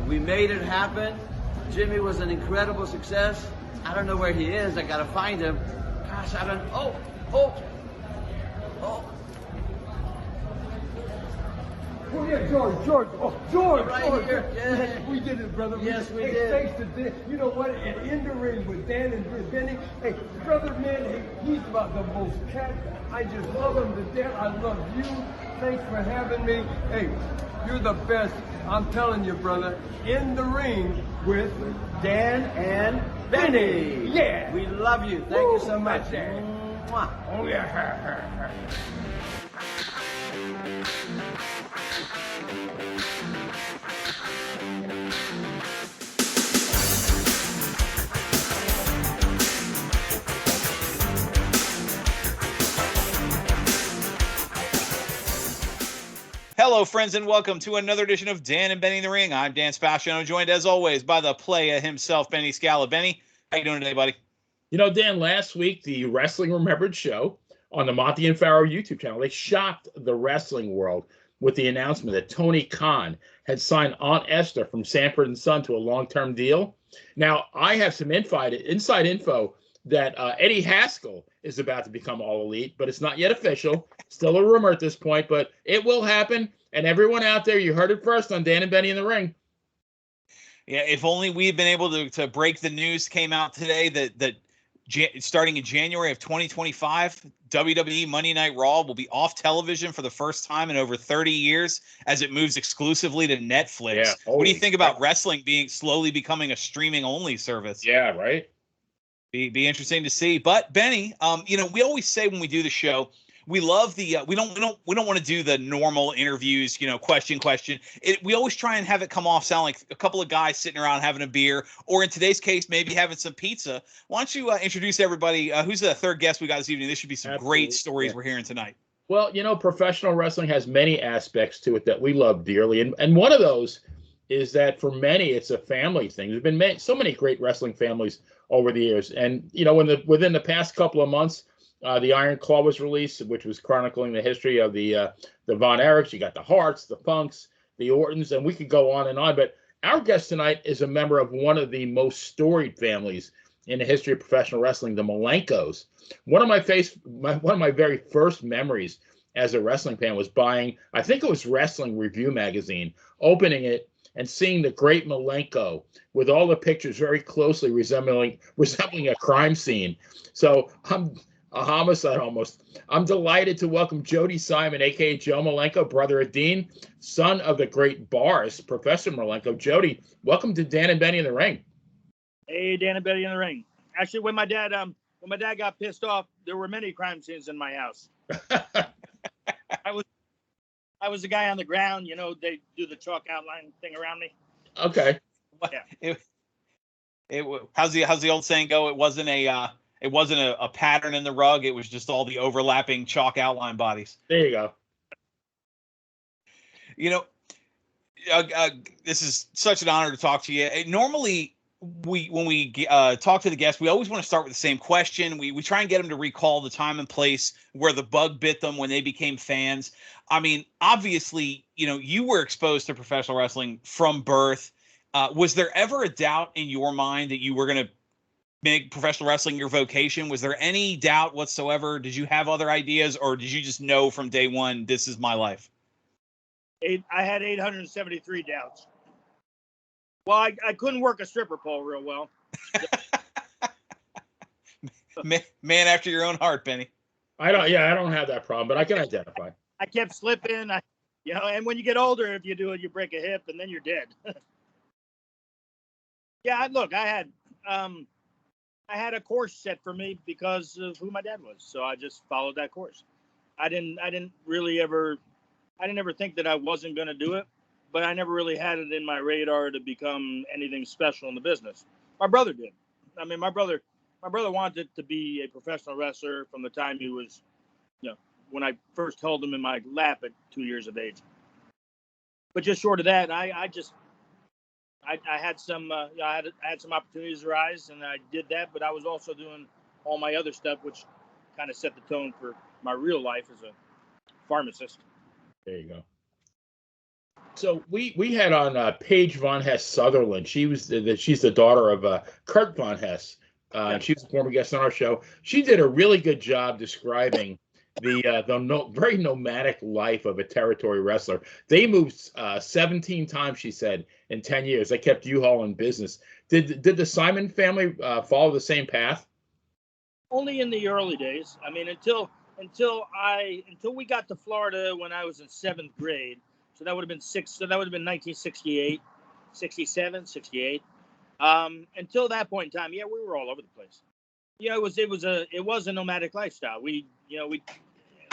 We made it happen. Jimmy was an incredible success. I don't know where he is. I got to find him. Gosh, I don't. Oh. Oh yeah, George. Oh, George. Right George. here. Yeah. We did it, brother. Yes, we hey, did. Thanks to Dan. You know what? And in the ring with Dan and Benny. Hey, brother, man, hey, he's about the most cat. I just love him to death. I love you. Thanks for having me. Hey, you're the best. I'm telling you, brother. In the ring with Dan and Benny. Yeah. We love you. Thank you so much. Dan. Mwah. Oh yeah. Hello, friends, and welcome to another edition of Dan and Benny in the Ring. I'm Dan Spasciano, joined as always by the playa himself, Benny Scala. Benny, how you doing today, buddy? You know, Dan, last week, the Wrestling Remembered show on the Monty and Pharaoh YouTube channel, they shocked the wrestling world with the announcement that Tony Khan had signed Aunt Esther from Sanford & Son to a long-term deal. Now, I have some inside info that Eddie Haskell is about to become All Elite, but it's not yet official. Still a rumor at this point, but it will happen. And everyone out there, you heard it first on Dan and Benny in the Ring. Yeah, if only we had been able to break the news came out today that starting in January of 2025, WWE Monday Night Raw will be off television for the first time in over 30 years as it moves exclusively to Netflix. Yeah, what do you think about wrestling slowly becoming a streaming-only service? Yeah, right? Be interesting to see. But Benny, we always say when we do the show, we love the we don't want to do the normal interviews, question. We always try and have it come off sound like a couple of guys sitting around having a beer, or in today's case, maybe having some pizza. Why don't you introduce everybody? Who's the third guest we got this evening? This should be some great stories we're hearing tonight. Well, professional wrestling has many aspects to it that we love dearly, and one of those is that for many it's a family thing. There's been so many great wrestling families over the years, and within the past couple of months, the Iron Claw was released, which was chronicling the history of the Von Erichs. You got the Harts, the Funks, the Ortons, and we could go on and on. But our guest tonight is a member of one of the most storied families in the history of professional wrestling, the Malenkos. One of my very first memories as a wrestling fan was buying, I think it was Wrestling Review magazine, opening it and seeing the great Malenko with all the pictures very closely resembling a crime scene. So a homicide almost. I'm delighted to welcome Jody Simon, a.k.a. Joe Malenko, brother of Dean, son of the great Boris, Professor Malenko. Jody, welcome to Dan and Benny in the Ring. Hey, Dan and Benny in the Ring. Actually, when my dad got pissed off, there were many crime scenes in my house. I was the guy on the ground. They do the chalk outline thing around me. Okay. Yeah. How's the old saying go? It wasn't a pattern in the rug. It was just all the overlapping chalk outline bodies. There you go. This is such an honor to talk to you. Normally, when we talk to the guests, we always want to start with the same question. We try and get them to recall the time and place where the bug bit them when they became fans. I mean, obviously, you were exposed to professional wrestling from birth. Was there ever a doubt in your mind that you were going to make professional wrestling your vocation? Was there any doubt whatsoever? Did you have other ideas, or did you just know from day one, this is my life? I had 873 doubts. Well, I couldn't work a stripper pole real well. Man after your own heart, Benny. I don't have that problem, but I can identify. I kept slipping. And when you get older, if you do it, you break a hip, and then you're dead. Yeah, look, I had a course set for me because of who my dad was, so I just followed that course. I didn't ever think that I wasn't going to do it, but I never really had it in my radar to become anything special in the business. My brother did. I mean, my brother wanted to be a professional wrestler from the time he was, when I first held him in my lap at 2 years of age. But just short of that, I had some opportunities arise, and I did that. But I was also doing all my other stuff, which kind of set the tone for my real life as a pharmacist. There you go. So we had on Paige Von Hess Sutherland. She's the daughter of Kurt Von Hess. Yeah. She was a former guest on our show. She did a really good job describing the very nomadic life of a territory wrestler. They moved 17 times, she said, in 10 years. They kept U-Haul in business. Did the Simon family follow the same path? Only in the early days. I mean, until we got to Florida when I was in 7th grade. So that would have been 1968, 67, 68. Until that point in time, yeah, we were all over the place. You know, it was a nomadic lifestyle. We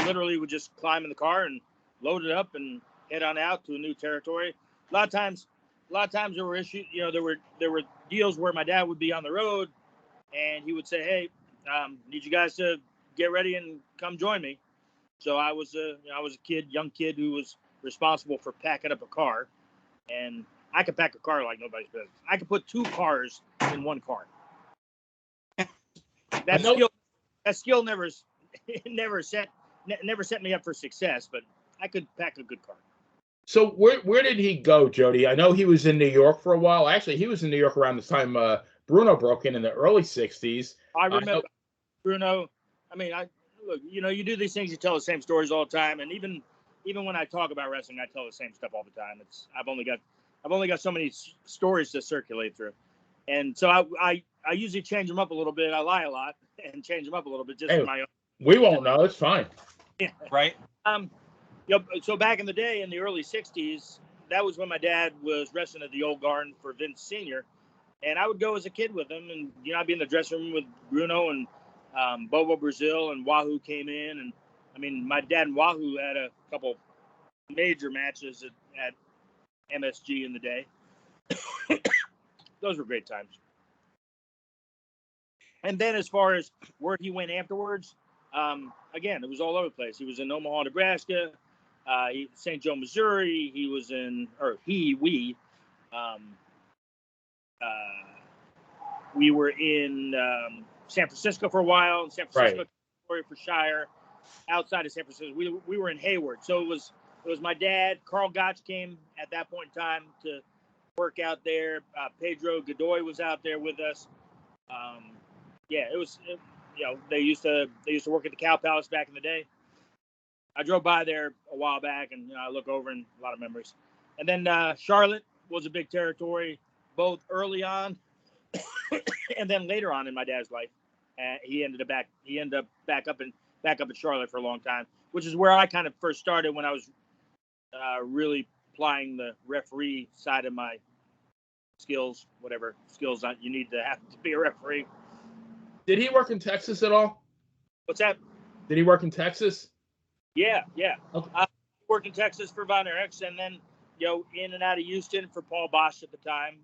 literally would just climb in the car and load it up and head on out to a new territory. A lot of times there were issues. You know, there were deals where my dad would be on the road, and he would say, "Hey, need you guys to get ready and come join me." So I was a young kid who was responsible for packing up a car, and I could pack a car like nobody's business. I could put 2 cars in one car. That skill never set me up for success, but I could pack a good car. So where did he go, Jody? I know he was in New York for a while. Actually, he was in New York around the time Bruno broke in the early 60s. I remember Bruno. I mean, look, you know, you do these things, you tell the same stories all the time, and even when I talk about wrestling, I tell the same stuff all the time. I've only got so many stories to circulate through, and so I usually change them up a little bit. I lie a lot and change them up a little bit just for my own. We won't know. It's fine. Yeah. Right. You know, so back in the day, in the early 60s, that was when my dad was wrestling at the Old Garden for Vince Sr., and I would go as a kid with him, and, you know, I'd be in the dressing room with Bruno and Bobo Brazil, and Wahoo came in. And, I mean, my dad and Wahoo had a couple major matches at MSG in the day. Those were great times. And then as far as where he went afterwards, again, it was all over the place. He was in Omaha, Nebraska, St. Joe, Missouri. We were in San Francisco for a while. San Francisco, right. For Shire. Outside of San Francisco, we were in Hayward. So it was my dad. Carl Gotch came at that point in time to work out there. Pedro Godoy was out there with us. Yeah, you know, they used to work at the Cow Palace back in the day. I drove by there a while back, and, you know, I look over and a lot of memories. And then Charlotte was a big territory, both early on and then later on in my dad's life. He ended up back up in Charlotte for a long time, which is where I kind of first started when I was really applying the referee side of my skills, whatever skills you need to have to be a referee. Did he work in Texas at all? What's that? Did he work in Texas? Yeah. Okay. Worked in Texas for Von Erichs, and then, you know, in and out of Houston for Paul Bosch at the time.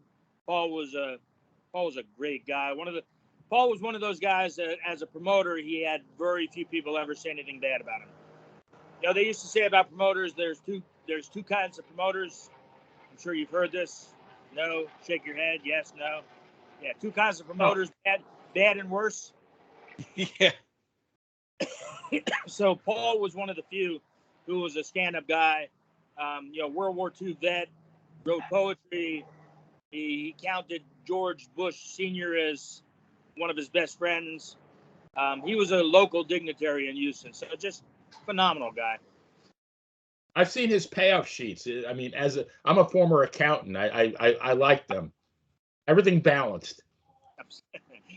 Paul was a great guy. Paul was one of those guys that, as a promoter, he had very few people ever say anything bad about him. You know, they used to say about promoters, there's two kinds of promoters. I'm sure you've heard this. No, shake your head. Yes, no. Yeah, 2 kinds of promoters, bad and worse. Yeah. So Paul was one of the few who was a stand-up guy. You know, World War II vet, wrote poetry. He counted George Bush Sr. as one of his best friends. He was a local dignitary in Houston, so just phenomenal guy. I've seen his payout sheets. I mean, I'm a former accountant. I like them. Everything balanced.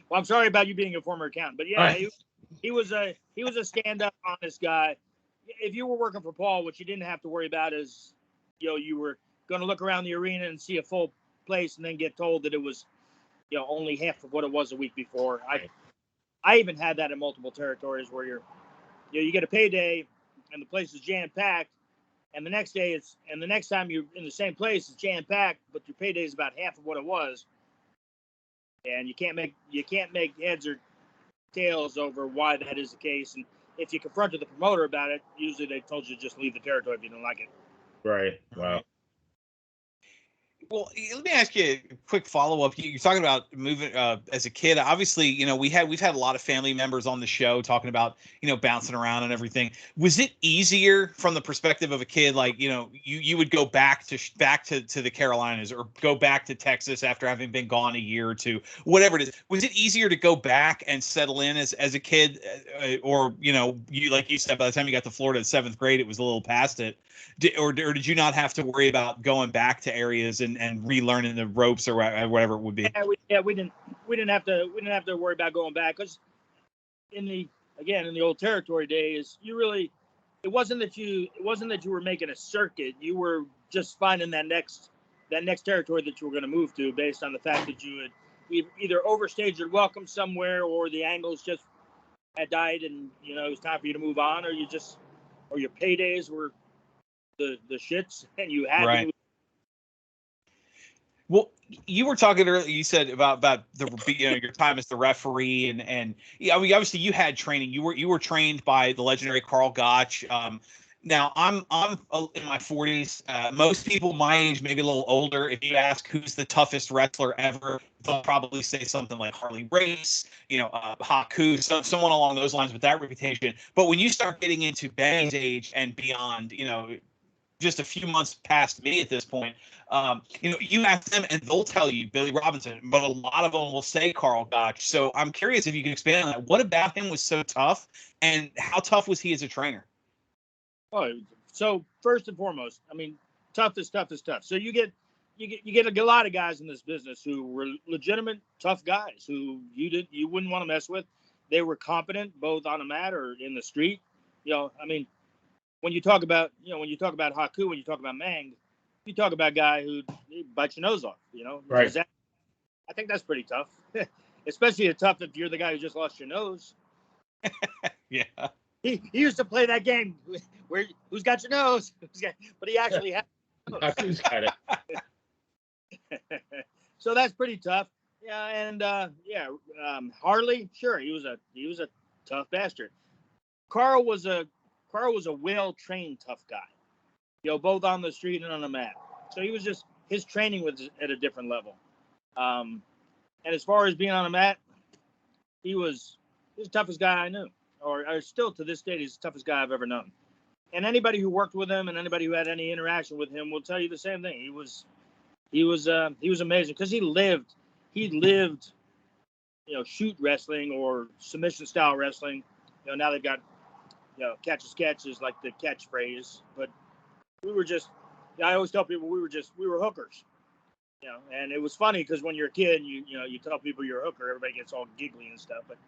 Well, I'm sorry about you being a former accountant, but yeah, he was a stand-up, honest guy. If you were working for Paul, what you didn't have to worry about is, you know, you were going to look around the arena and see a full place and then get told that it was, you know, only half of what it was a week before. I even had that in multiple territories where you get a payday and the place is jam-packed, and the next time you're in the same place, it's jam-packed, but your payday is about half of what it was. And you can't make heads or tails over why that is the case. And if you confronted the promoter about it, usually they told you to just leave the territory if you don't like it. Right. Wow. Well, let me ask you a quick follow-up. You're talking about moving as a kid. Obviously, we've had a lot of family members on the show talking about, bouncing around and everything. Was it easier from the perspective of a kid, like, you would go back to the Carolinas or go back to Texas after having been gone a year or two, whatever it is. Was it easier to go back and settle in as a kid, or you, like you said, by the time you got to Florida in 7th grade, it was a little past it? Or did you not have to worry about going back to areas and relearning the ropes or whatever it would be? We didn't have to worry about going back, because in the old territory days, it wasn't that you were making a circuit. You were just finding that next territory that you were going to move to, based on the fact that you had either overstayed your welcome somewhere, or the angles just had died and it was time for you to move on, or your paydays were the shits and you had to move. Well, you were talking earlier. You said about your time as the referee, and yeah, I mean, obviously you had training. You were trained by the legendary Carl Gotch. Now I'm in my 40s. Most people my age, maybe a little older, if you ask who's the toughest wrestler ever, they'll probably say something like Harley Race, Haku, someone along those lines with that reputation. But when you start getting into Benny's age and beyond, just a few months past me at this point, you ask them and they'll tell you Billy Robinson, but a lot of them will say Carl Gotch. So I'm curious if you can expand on that. What about him was so tough, and how tough was he as a trainer? Oh, so first and foremost, I mean, tough is tough. So you get a lot of guys in this business who were legitimate tough guys who you wouldn't want to mess with. They were competent both on the mat or in the street. I mean, when you talk about Haku, when you talk about Mang, you talk about a guy who bites your nose off. Right. I think that's pretty tough, especially tough if you're the guy who just lost your nose. Yeah. He used to play that game where who's got your nose, but he actually had. Haku's got it. So that's pretty tough. Yeah, and Harley, sure, he was a tough bastard. Carl was a well-trained tough guy, both on the street and on the mat. So his training was at a different level. And as far as being on the mat, he was the toughest guy I knew, or still to this date, he's the toughest guy I've ever known. And anybody who worked with him and anybody who had any interaction with him will tell you the same thing. He was amazing, because he lived, shoot wrestling or submission style wrestling. Now they've got, catch as catch is like the catchphrase, but we were just, I always tell people we were hookers, and it was funny because when you're a kid, you tell people you're a hooker, everybody gets all giggly and stuff, but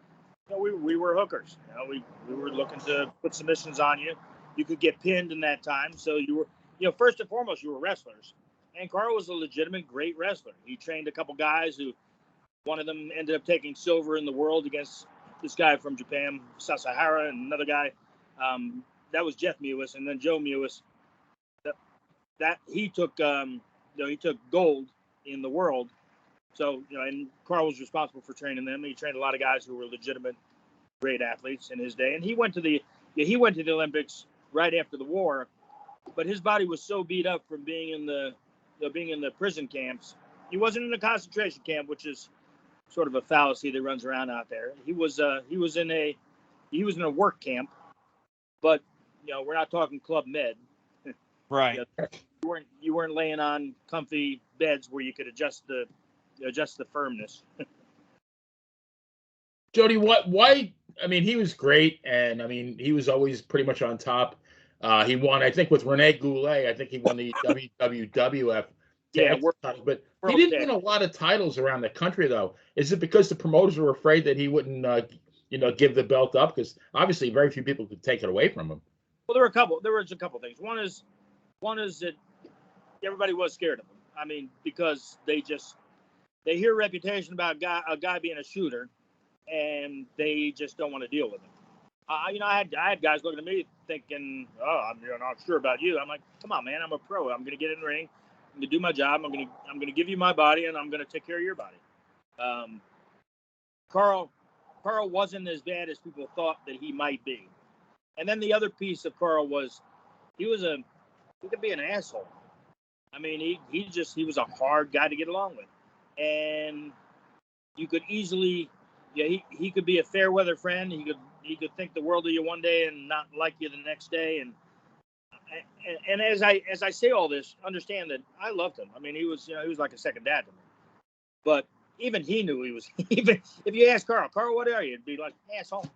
we were hookers. We were looking to put submissions on you. You could get pinned in that time, so you were, first and foremost, you were wrestlers. And Carl was a legitimate great wrestler. He trained a couple guys who, one of them ended up taking silver in the world against this guy from Japan, Sasahara, and another guy. That was Jeff Mewis, and then Joe Mewis. That he took gold in the world. So and Carl was responsible for training them. He trained a lot of guys who were legitimate, great athletes in his day. And he went to the Olympics right after the war, but his body was so beat up from being in the prison camps. He wasn't in a concentration camp, which is sort of a fallacy that runs around out there. He was in a work camp, but we're not talking Club Med. Right. You weren't laying on comfy beds where you could adjust the firmness. Jody, why? I mean, he was great, and I mean, he was always pretty much on top. He won, I think, with Rene Goulet. I think he won the WWF title, but he didn't win a lot of titles around the country, though. Is it because the promoters were afraid that he wouldn't, give the belt up? Because obviously, very few people could take it away from him. Well, there was a couple things. One is that everybody was scared of him. I mean, because they hear a reputation about a guy being a shooter, and they just don't want to deal with him. I had guys looking at me thinking, "Oh, I'm not sure about you." I'm like, "Come on, man! I'm a pro. I'm going to get in the ring. I'm going to do my job. I'm going to give you my body, and I'm going to take care of your body." Carl wasn't as bad as people thought that he might be. And then the other piece of Carl was he could be an asshole. I mean, he was a hard guy to get along with, and you could easily, yeah, he could be a fair weather friend. He could think the world of you one day and not like you the next day. And as I say all this, understand that I loved him. I mean, he was like a second dad to me. But even he knew he was. Even if you ask Carl, what are you? It'd be like, asshole.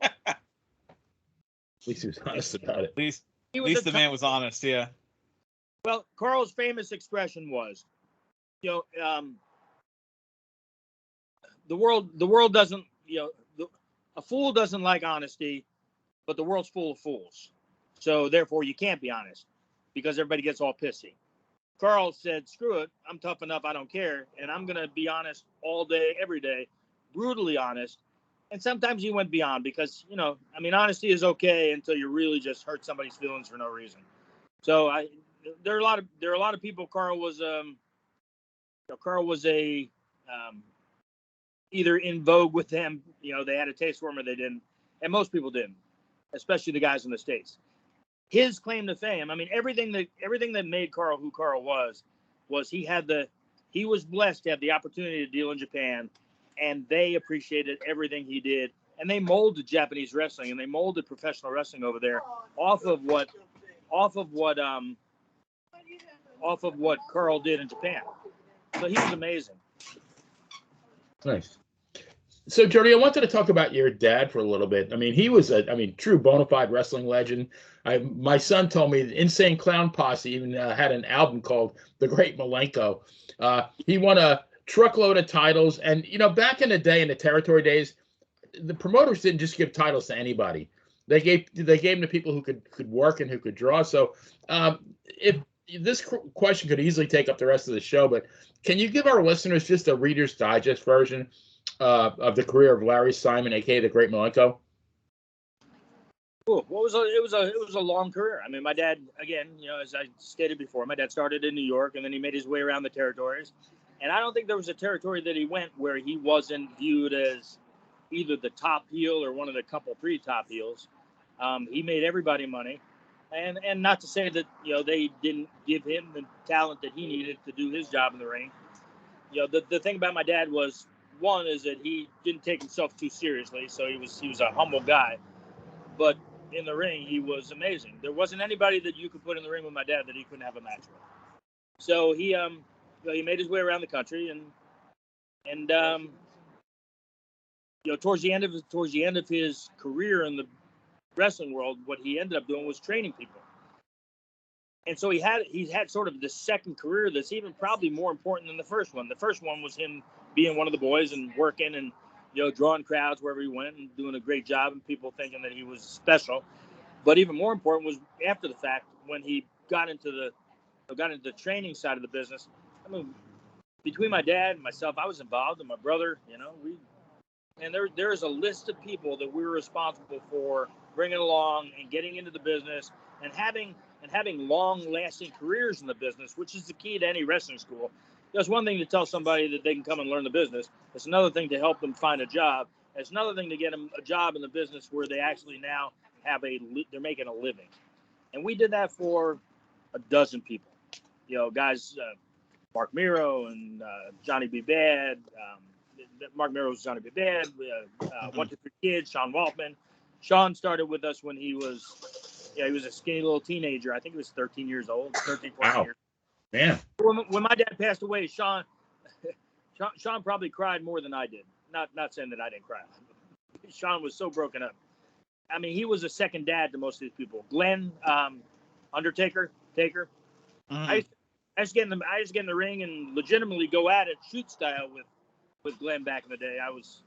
At least he was honest about it. At least He at was least the man was honest. Yeah. Well, Carl's famous expression was, the world doesn't, a fool doesn't like honesty, but the world's full of fools. So therefore, you can't be honest because everybody gets all pissy. Carl said, screw it, I'm tough enough, I don't care, and I'm going to be honest all day, every day, brutally honest. And sometimes he went beyond because, honesty is okay until you really just hurt somebody's feelings for no reason. So there are a lot of people. Carl was either in vogue with them, they had a taste for him or they didn't, and most people didn't, especially the guys in the States. His claim to fame, I mean, everything that made Carl who Carl was he was blessed to have the opportunity to deal in Japan, and they appreciated everything he did, and they molded Japanese wrestling and they molded professional wrestling over there off of what Carl did in Japan. So he was amazing. Nice. So, Jody, I wanted to talk about your dad for a little bit. I mean, he was true bona fide wrestling legend. My son told me the Insane Clown Posse even had an album called The Great Malenko. He won a truckload of titles. And, back in the day, in the territory days, the promoters didn't just give titles to anybody. They gave them to people who could work and who could draw. So if this question could easily take up the rest of the show, but can you give our listeners just a Reader's Digest version of the career of Larry Simon, aka the Great Malenko? Cool. It was a long career. I mean, my dad, again, as I stated before, my dad started in New York and then he made his way around the territories. And I don't think there was a territory that he went where he wasn't viewed as either the top heel or one of the three top heels. He made everybody money. And not to say that, they didn't give him the talent that he needed to do his job in the ring. The thing about my dad was, one is that he didn't take himself too seriously, so he was a humble guy. But in the ring, he was amazing. There wasn't anybody that you could put in the ring with my dad that he couldn't have a match with. So he made his way around the country, and towards the end of his career in the wrestling world, what he ended up doing was training people. And so he's had sort of the second career that's even probably more important than the first one. The first one was him being one of the boys and working and drawing crowds wherever he went and doing a great job and people thinking that he was special. But even more important was after the fact when he got into the training side of the business. I mean, between my dad and myself, I was involved, and my brother, there's a list of people that we were responsible for bringing along and getting into the business and having long-lasting careers in the business, which is the key to any wrestling school. It's one thing to tell somebody that they can come and learn the business. It's another thing to help them find a job. It's another thing to get them a job in the business where they actually now they're making a living. And we did that for a dozen people. Guys, Mark Miro and Johnny B. Bad. Mark Miro was Johnny B. Bad. 1, 2, 3 Kids, Sean Waltman. Sean started with us when he was a skinny little teenager. I think he was 13 years old, 13, 14 years. Man. When my dad passed away, Sean probably cried more than I did. Not saying that I didn't cry. Sean was so broken up. I mean, he was a second dad to most of these people. Glenn, Undertaker, Taker. Mm-hmm. I used to get in the ring and legitimately go at it, shoot style with Glenn back in the day. I was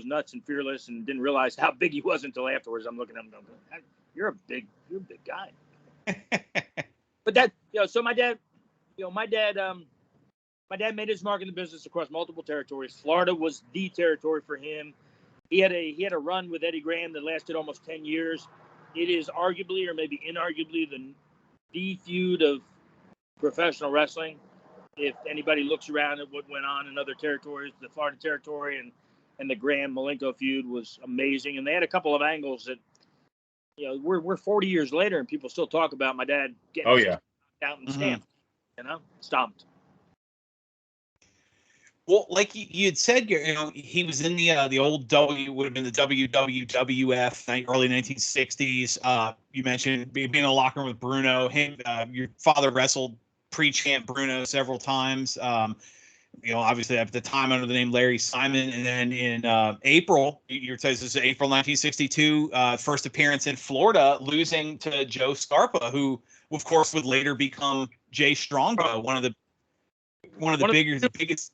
nuts and fearless and didn't realize how big he was until afterwards. I'm looking at him going, you're a big guy. But that, so my dad made his mark in the business across multiple territories. Florida was the territory for him. He had a run with Eddie Graham that lasted almost 10 years. It is arguably, or maybe inarguably, the feud of professional wrestling. If anybody looks around at what went on in other territories, the Florida territory and the Graham Malenko feud was amazing. And they had a couple of angles that, we're 40 years later and people still talk about my dad getting out and stamped, stomped. Well, like you had said, he was in the old would have been the WWF, early 1960s. You mentioned being in a locker room with Bruno. Your father wrestled pre-champ Bruno several times. Obviously at the time under the name Larry Simon, and then in April, this is April 1962, first appearance in Florida, losing to Joe Scarpa, who of course would later become Jay Strongbow, one of the biggest.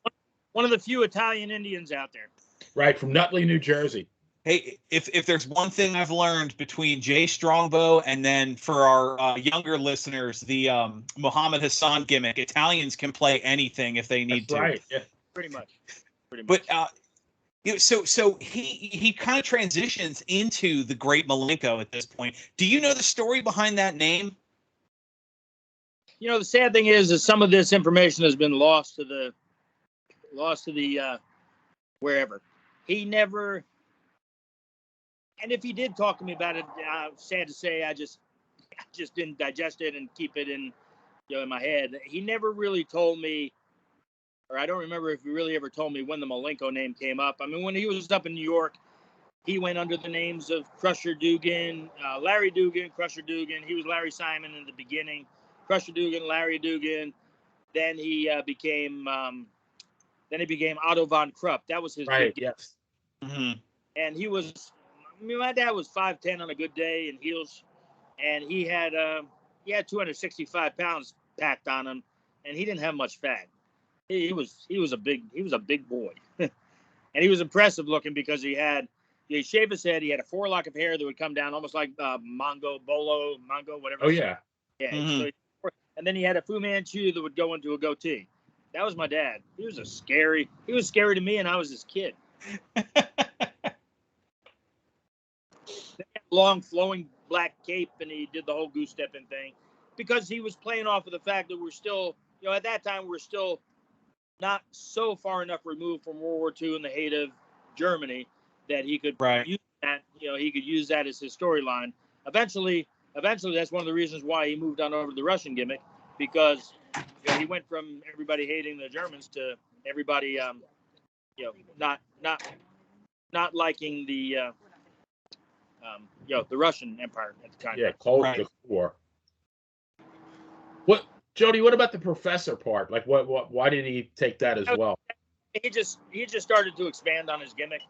One of the few Italian Indians out there. Right, from Nutley, New Jersey. Hey, if there's one thing I've learned between Jay Strongbow and then for our younger listeners, the Muhammad Hassan gimmick, Italians can play anything if they need to. Right, yeah. Pretty much. But so he kind of transitions into the Great Malenko at this point. Do you know the story behind that name? The sad thing is some of this information has been lost to the wherever. He never, and if he did talk to me about it, sad to say, I just didn't digest it and keep it in my head. He never really told me, or I don't remember if he really ever told me when the Malenko name came up. I mean, when he was up in New York, he went under the names of Crusher Dugan, Larry Dugan, Crusher Dugan. He was Larry Simon in the beginning, Crusher Dugan, Larry Dugan. Then he became Otto von Krupp. That was his right. big Yes. Mm-hmm. And my dad was 5'10" on a good day in heels, and he had 265 pounds packed on him, and he didn't have much fat. He was a big boy, and he was impressive looking because he shaved his head. He had a forelock of hair that would come down almost like Mongo, whatever. Oh yeah. Yeah. Mm-hmm. So, and then he had a Fu Manchu that would go into a goatee. That was my dad. He was scary to me, and I was his kid. Long flowing black cape, and he did the whole goose stepping thing because he was playing off of the fact that we're still, at that time we're still not so far enough removed from World War II and the hate of Germany that he could use that. He could use that as his storyline. Eventually, that's one of the reasons why he moved on over to the Russian gimmick, because he went from everybody hating the Germans to everybody, not liking the Russian Empire at the time. Yeah, Cold War. What, Jody? What about the professor part? Like, what? Why did he take that as well? He just started to expand on his gimmick.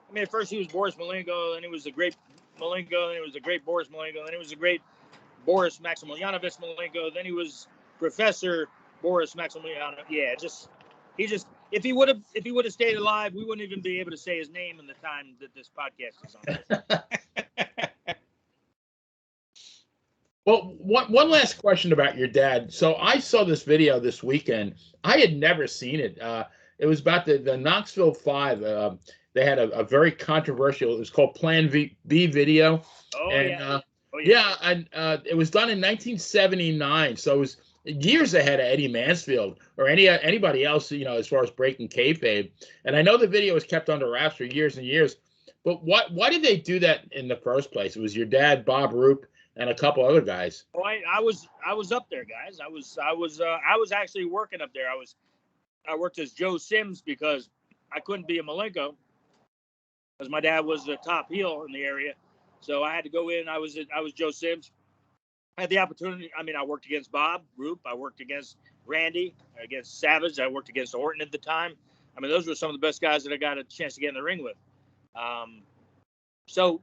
I mean, at first he was Boris Malenko, and he was a great Malenko, and he was a great Boris Malenko, and he was a great Boris Maximilianovich Malenko. Then he was Professor Boris Maximilianov. Yeah, if he would have stayed alive, we wouldn't even be able to say his name in the time that this podcast is on. Well, one last question about your dad. So I saw this video this weekend. I had never seen it. It was about the Knoxville 5. They had a very controversial, it was called Plan B video. Oh, and, yeah. Yeah, and it was done in 1979. So it was years ahead of Eddie Mansfield or anybody else, as far as breaking kayfabe. And I know the video was kept under wraps for years and years. But why did they do that in the first place? It was your dad, Bob Roop, and a couple other guys. Oh, I was up there, guys. I was actually working up there. I worked as Joe Sims because I couldn't be a Malenko because my dad was the top heel in the area. So I had to go in. I was Joe Sims. I had the opportunity. I mean, I worked against Bob Roop. I worked against Randy, against Savage. I worked against Orton at the time. I mean, those were some of the best guys that I got a chance to get in the ring with. So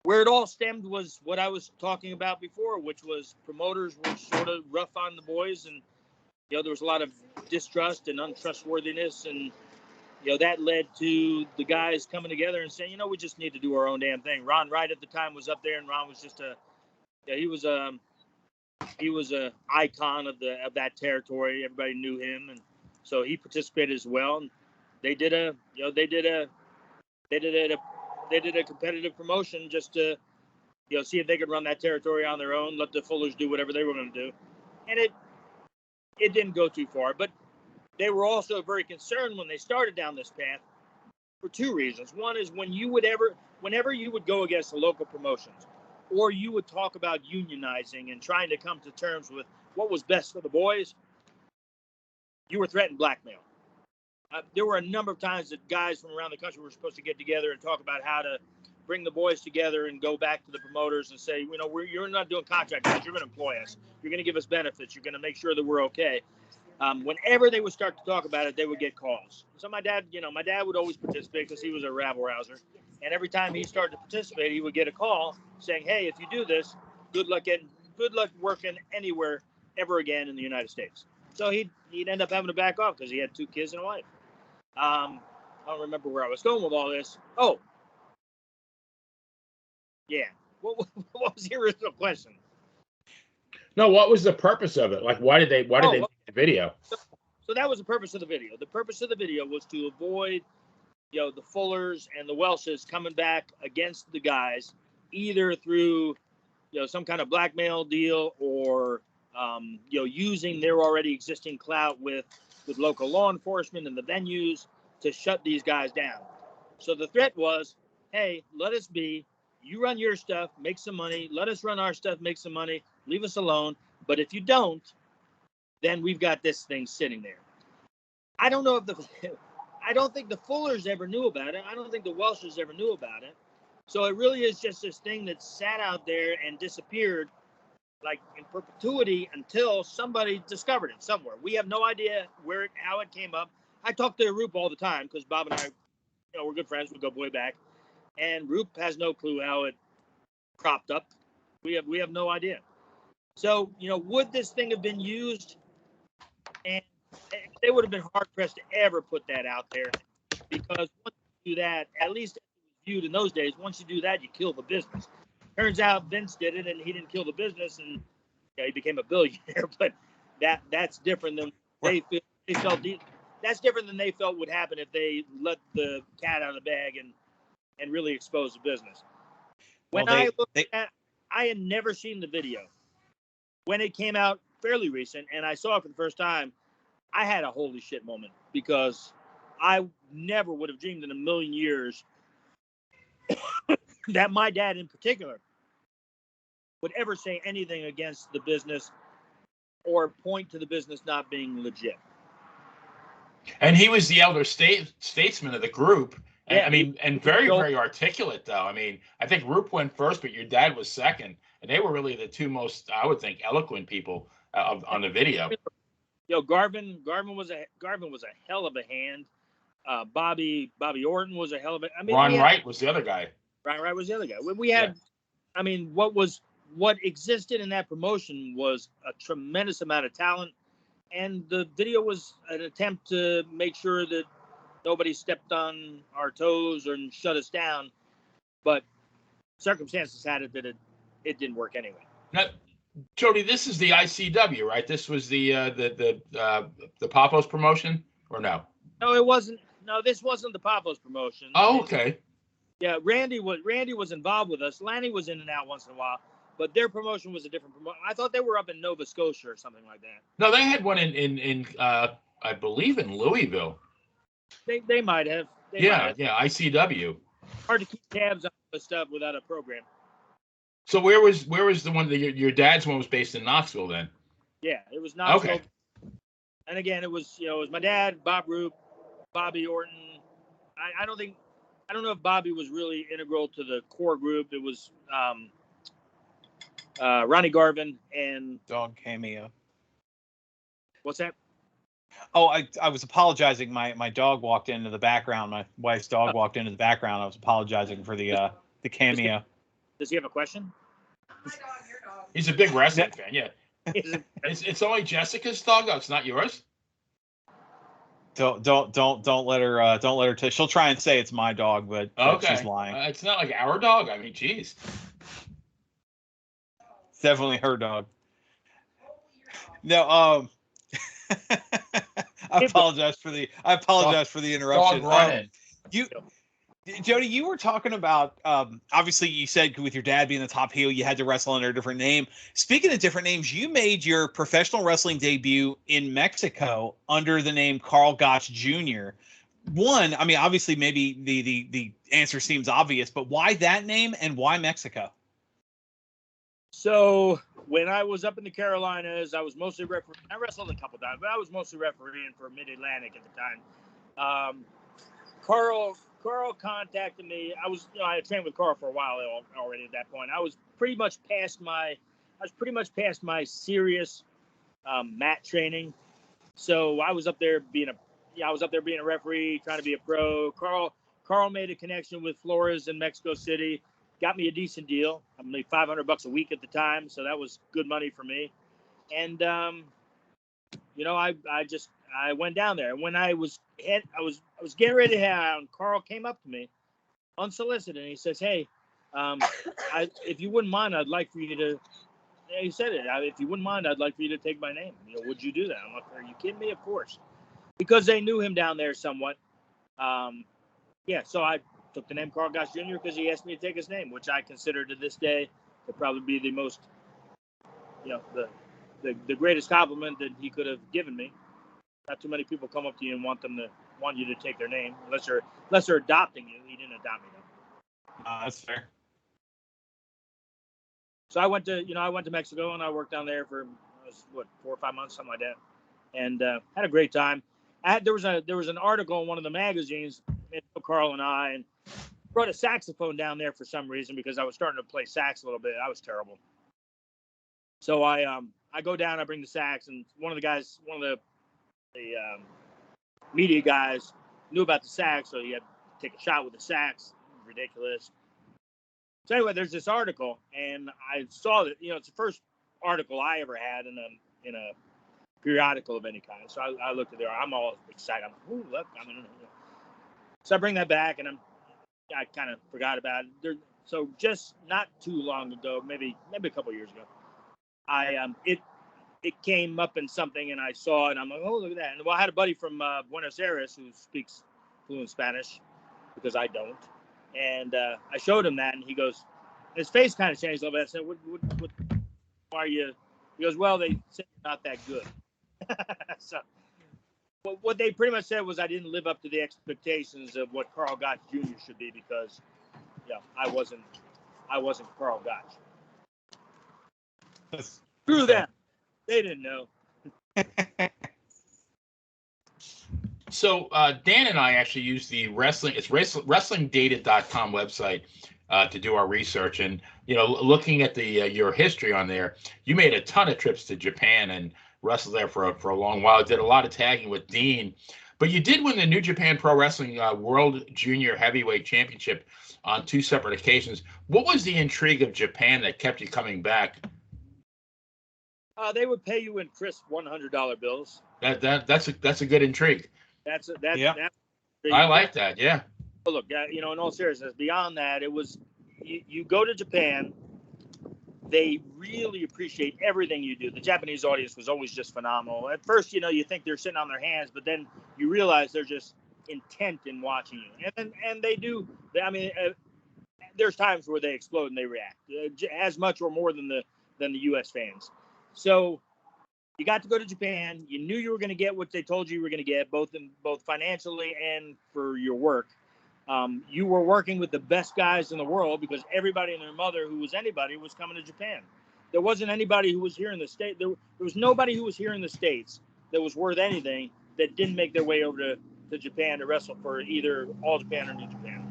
where it all stemmed was what I was talking about before, which was promoters were sort of rough on the boys, and there was a lot of distrust and untrustworthiness, and that led to the guys coming together and saying, we just need to do our own damn thing. Ron Wright at the time was up there, and Ron was just he was a icon of that territory. Everybody knew him, and so he participated as well. And they did a competitive promotion just to see if they could run that territory on their own, let the Fullers do whatever they were going to do, and it didn't go too far. But they were also very concerned when they started down this path for two reasons. One is whenever you would go against the local promotions, or you would talk about unionizing and trying to come to terms with what was best for the boys, you were threatened blackmail. There were a number of times that guys from around the country were supposed to get together and talk about how to bring the boys together and go back to the promoters and say, you're not doing contract deals. You're going to employ us. You're going to give us benefits. You're going to make sure that we're okay. Whenever they would start to talk about it, they would get calls. So my dad would always participate because he was a rabble rouser. And every time he started to participate, he would get a call saying, hey, if you do this, good luck working anywhere ever again in the United States. So he'd end up having to back off because he had 2 kids and a wife. I don't remember where I was going with all this. Oh, yeah. What was the original question? No, what was the purpose of it? Like, why did they make the video? So that was the purpose of the video. The purpose of the video was to avoid, the Fullers and the Welshes coming back against the guys, either through, some kind of blackmail deal or, using their already existing clout with local law enforcement and the venues to shut these guys down. So the threat was, hey, let us be. You run your stuff, make some money. Let us run our stuff, make some money. Leave us alone. But if you don't, then we've got this thing sitting there. I don't think the Fullers ever knew about it. I don't think the Welshes ever knew about it. So it really is just this thing that sat out there and disappeared like in perpetuity until somebody discovered it somewhere. We have no idea how it came up. I talk to Roop all the time because Bob and I, we're good friends. We go way back. And Roop has no clue how it cropped up. We have no idea. So, would this thing have been used? And they would have been hard pressed to ever put that out there, because once you do that, at least it was viewed in those days, once you do that, you kill the business. Turns out Vince did it and he didn't kill the business, and he became a billionaire. But that's different than they felt. That's different than they felt would happen if they let the cat out of the bag and really expose the business. When I had never seen the video. When it came out fairly recent and I saw it for the first time, I had a holy shit moment, because I never would have dreamed in a million years that my dad in particular would ever say anything against the business or point to the business not being legit. And he was the elder statesman of the group. And, Yeah, and very, very articulate, though. I think Roop went first, but your dad was second. And they were really the two most, I would think, eloquent people on the video. Garvin was a hell of a hand. Bobby Orton was a hell of a. Ron Wright was the other guy. Ron Wright was the other guy. We had, what existed in that promotion was a tremendous amount of talent, and the video was an attempt to make sure that nobody stepped on our toes or shut us down. But circumstances had it that it didn't work anyway. Now, Jody, this is the ICW, right? This was the Papos promotion, or no? No, it wasn't. No, this wasn't the Papos promotion. Oh, okay. Yeah, Randy was involved with us. Lanny was in and out once in a while, but their promotion was a different promotion. I thought they were up in Nova Scotia or something like that. No, they had one in I believe in Louisville. They might have. Yeah, ICW. Hard to keep tabs on this stuff without a program. So where was the one that your dad's one was based in Knoxville then? Yeah, it was Knoxville. Okay. And again, it was my dad, Bob Roop, Bobby Orton. I don't know if Bobby was really integral to the core group. It was Ronnie Garvin and Dog cameo. What's that? Oh, I was apologizing. My dog walked into the background. My wife's dog walked into the background. I was apologizing for the cameo. Does he have a question? My dog, your dog. He's a big wrestling fan. Yeah. It's only Jessica's dog, though. It's not yours. Don't let her. She'll try and say it's my dog, but she's lying. It's not like our dog. Geez. It's definitely her dog. No, I apologize for the interruption. Dog running. Jody, you were talking about, obviously you said with your dad being the top heel, you had to wrestle under a different name. Speaking of different names, you made your professional wrestling debut in Mexico under the name Carl Gotch Jr. Obviously maybe the answer seems obvious, but why that name and why Mexico? So when I was up in the Carolinas, I was mostly refereeing. I wrestled a couple times, but I was mostly refereeing for Mid-Atlantic at the time. Carl contacted me. I had trained with Carl for a while already at that point. I was pretty much past my serious mat training. So I was up there being a referee, trying to be a pro. Carl made a connection with Flores in Mexico City, got me a decent deal. I made $500 a week at the time, so that was good money for me. And I went down there. When I was getting ready to head out, Carl came up to me unsolicited, and he says, "Hey, if you wouldn't mind, I'd like for you to." He said it. If you wouldn't mind, I'd like for you to take my name. Would you do that? I'm like, are you kidding me? Of course, because they knew him down there somewhat. So I took the name Carl Goss Jr. because he asked me to take his name, which I consider to this day to probably be the most, the greatest compliment that he could have given me. Not too many people come up to you and want you to take their name unless they're adopting you. He didn't adopt me though. That's fair. So I went to Mexico and I worked down there for 4 or 5 months, something like that, and had a great time. There was an article in one of the magazines, Carl and I, and brought a saxophone down there for some reason because I was starting to play sax a little bit. I was terrible. So I go down, I bring the sax, and one of the media guys knew about the sax, so he had to take a shot with the sax. Ridiculous. So anyway, there's this article, and I saw that it's the first article I ever had in a periodical of any kind. So I looked at it. I'm all excited. I'm like, ooh, look! So I bring that back, and I kind of forgot about it. So just not too long ago, maybe a couple years ago, it came up in something, and I saw it, and I'm like, oh, look at that. And I had a buddy from Buenos Aires who speaks fluent Spanish because I don't. And I showed him that, and he goes, his face kind of changed a little bit. I said, what are you? He goes, well, they said you're not that good. So what they pretty much said was I didn't live up to the expectations of what Carl Gotch Jr. should be because, I wasn't Carl Gotch. Screw them. They didn't know. So Dan and I actually use the wrestlingdata.com website to do our research, and looking at the your history on there, you made a ton of trips to Japan and wrestled there for a long while. Did a lot of tagging with Dean, but you did win the New Japan Pro Wrestling World Junior Heavyweight Championship on 2 separate occasions. What was the intrigue of Japan that kept you coming back? They would pay you in crisp $100 bills. That's a good intrigue. That's I like that. Yeah. But look, in all seriousness, beyond that, it was you go to Japan. They really appreciate everything you do. The Japanese audience was always just phenomenal. At first, you think they're sitting on their hands, but then you realize they're just intent in watching you, and they do. There's times where they explode and they react as much or more than the U.S. fans. So you got to go to Japan. You knew you were going to get what they told you were going to get, both financially and for your work. You were working with the best guys in the world because everybody and their mother who was anybody was coming to Japan. There wasn't anybody who was here in the States. There was nobody who was here in the States that was worth anything that didn't make their way over to Japan to wrestle for either All Japan or New Japan.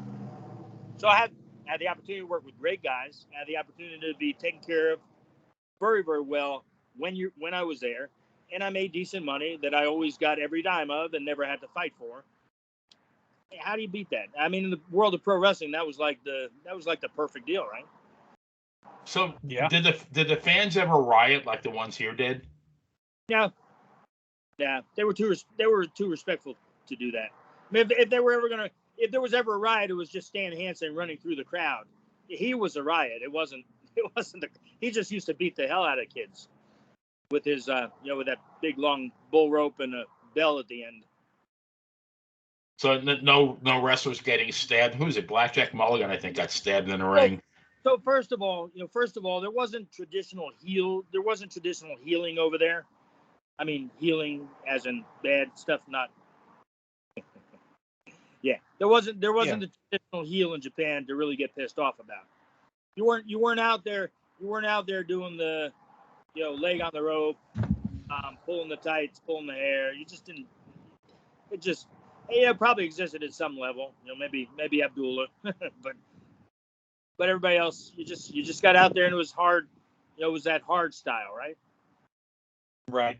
So I had the opportunity to work with great guys. I had the opportunity to be taken care of very, very well when I was there, and I made decent money that I always got every dime of and never had to fight for. How do you beat that? I mean, in the world of pro wrestling, that was like the perfect deal, right? So yeah, did the fans ever riot like the ones here did? Yeah, they were too respectful to do that. I mean, if there was ever a riot, it was just Stan Hansen running through the crowd. He was a riot. It wasn't. He just used to beat the hell out of kids with his, with that big long bull rope and a bell at the end. So no wrestlers getting stabbed. Who was it? Blackjack Mulligan, I think, got stabbed in the ring. So first of all, there wasn't traditional healing over there. I mean, healing as in bad stuff, not. Yeah, there wasn't the traditional heel in Japan to really get pissed off about. You weren't out there weren't out there doing the, leg on the rope, pulling the tights, pulling the hair. You just didn't. It just, it probably existed at some level. Maybe Abdullah, but everybody else, you just got out there and it was hard. It was that hard style, right? Right.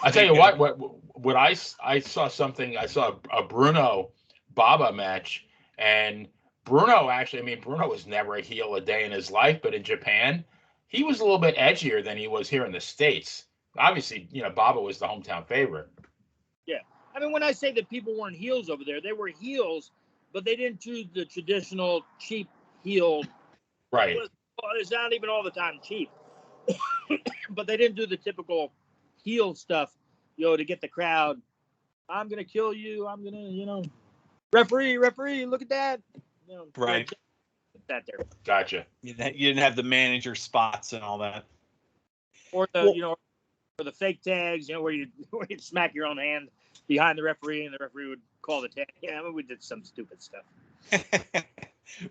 I tell you what I saw something. I saw a Bruno Baba match, and Bruno was never a heel a day in his life, but in Japan, he was a little bit edgier than he was here in the States. Obviously, Baba was the hometown favorite. Yeah. I mean, when I say that people weren't heels over there, they were heels, but they didn't do the traditional cheap heel. Right. It's not even all the time cheap, but they didn't do the typical heel stuff, to get the crowd. I'm going to kill you. I'm going to, referee, look at that. Right. That there. Gotcha. You didn't have the manager spots and all that. Or the, or the fake tags, where you smack your own hand behind the referee and the referee would call the tag. Yeah, we did some stupid stuff.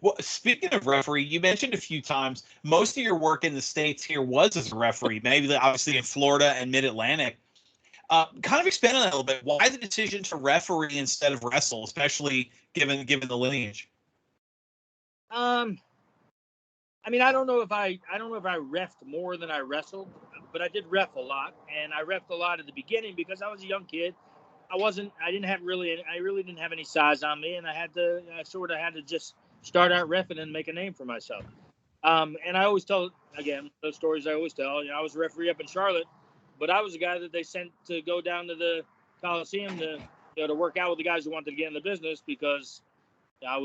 Well, speaking of referee, you mentioned a few times most of your work in the States here was as a referee, maybe obviously in Florida and Mid-Atlantic. Kind of expand on that a little bit. Why the decision to referee instead of wrestle, especially given the lineage? I mean, I don't know if I reffed more than I wrestled, but I did ref a lot, and I reffed a lot at the beginning because I was a young kid. I really didn't have any size on me, and I sort of had to just start out reffing and make a name for myself. And I always tell, again, those stories I always tell. I was a referee up in Charlotte, but I was the guy that they sent to go down to the Coliseum to work out with the guys who wanted to get in the business because I